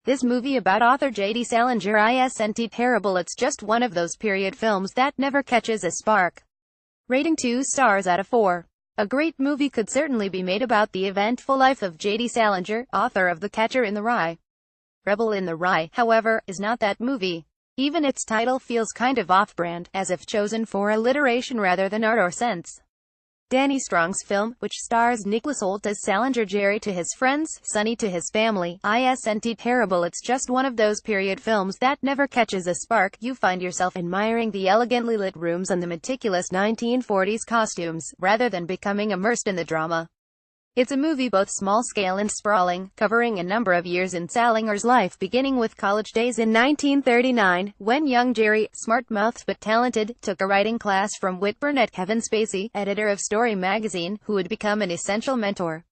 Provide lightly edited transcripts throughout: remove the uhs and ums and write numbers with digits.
This movie about author J.D. Salinger isn't terrible, it's just one of those period films that never catches a spark. Rating 2 stars out of 4. A great movie could certainly be made about the eventful life of J.D. Salinger, author of The Catcher in the Rye. Rebel in the Rye, however, is not that movie. Even its title feels kind of off-brand, as if chosen for alliteration rather than art or sense. Danny Strong's film, which stars Nicholas Hoult as Salinger, Jerry to his friends, Sonny to his family, isn't terrible, it's just one of those period films that never catches a spark. You find yourself admiring the elegantly lit rooms and the meticulous 1940s costumes, rather than becoming immersed in the drama. It's a movie both small-scale and sprawling, covering a number of years in Salinger's life, beginning with college days in 1939, when young Jerry, smart-mouthed but talented, took a writing class from Whitburn at Kevin Spacey, editor of Story magazine, who would become an essential mentor.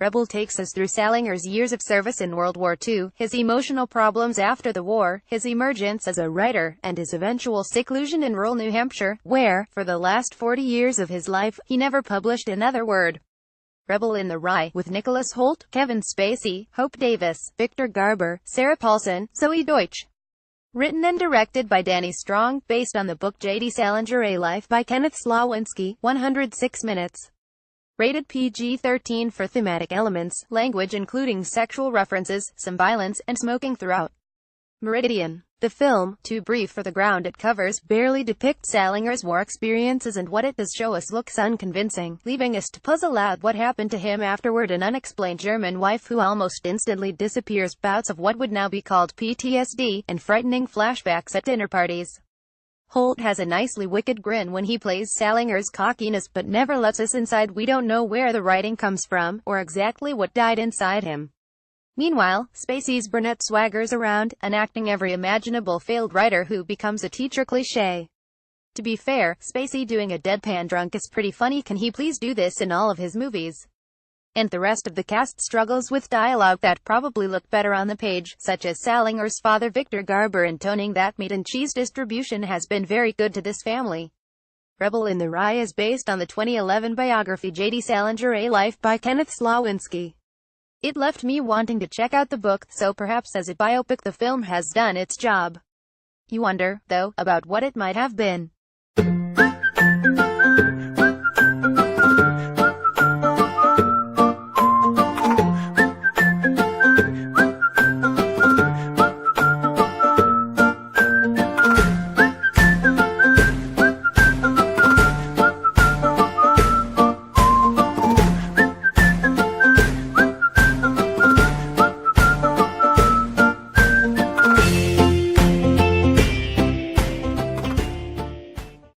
Rebel takes us through Salinger's years of service in World War II, his emotional problems after the war, his emergence as a writer, and his eventual seclusion in rural New Hampshire, where, for the last 40 years of his life, he never published another word. Rebel in the Rye, with Nicholas Hoult, Kevin Spacey, Hope Davis, Victor Garber, Sarah Paulson, Zoe Deutsch. Written and directed by Danny Strong, based on the book J.D. Salinger, A Life by Kenneth Slawinski, 106 minutes. Rated PG-13 for thematic elements, language including sexual references, some violence, and smoking throughout. Meridian. The film, too brief for the ground it covers, barely depicts Salinger's war experiences, and what it does show us looks unconvincing, leaving us to puzzle out what happened to him afterward. An unexplained German wife who almost instantly disappears, bouts of what would now be called PTSD, and frightening flashbacks at dinner parties. Hoult has a nicely wicked grin when he plays Salinger's cockiness, but never lets us inside. We don't know where the writing comes from, or exactly what died inside him. Meanwhile, Spacey's brunette swaggers around, enacting every imaginable failed writer who becomes a teacher cliché. To be fair, Spacey doing a deadpan drunk is pretty funny. Can he please do this in all of his movies? And the rest of the cast struggles with dialogue that probably looked better on the page, such as Salinger's father Victor Garber intoning that meat and cheese distribution has been very good to this family. Rebel in the Rye is based on the 2011 biography J.D. Salinger, A Life by Kenneth Slawinski. It left me wanting to check out the book, so perhaps as a biopic the film has done its job. You wonder, though, about what it might have been.